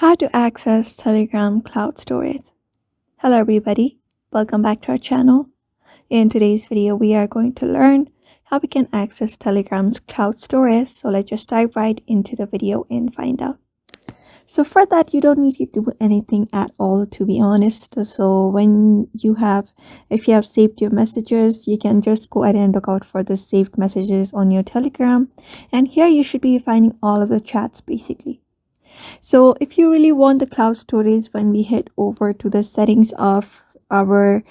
How to access Telegram cloud storage. Hello everybody, welcome back to our channel. In today's video, we are going to learn how we can access Telegram's cloud storage. So let's just dive right into the video and find out. So for that, you don't need to do anything at all, to be honest. So if you have saved your messages, you can just go ahead and look out for the saved messages on your Telegram. And here you should be finding all of the chats basically. So if you really want the cloud storage, when we head over to the settings of our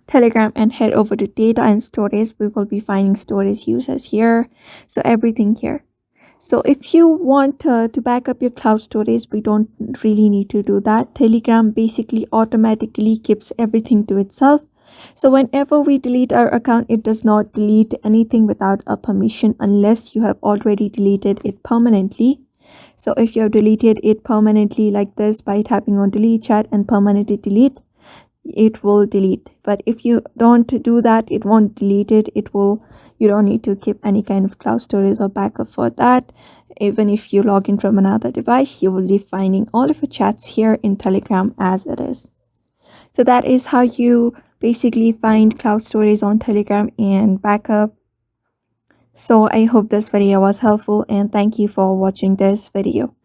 Telegram and head over to data and storage, we will be finding storage users here. So everything here. So if you want to back up your cloud storage, we don't really need to do that. Telegram basically automatically keeps everything to itself. So whenever we delete our account, it does not delete anything without a permission unless you have already deleted it permanently. So if you have deleted it permanently like this by tapping on delete chat and permanently delete, it will delete. But if you don't do that, it won't delete it. You don't need to keep any kind of cloud storage or backup for that. Even if you log in from another device, you will be finding all of your chats here in Telegram as it is. So that is how you basically find cloud storage on Telegram and backup. So I hope this video was helpful and thank you for watching this video.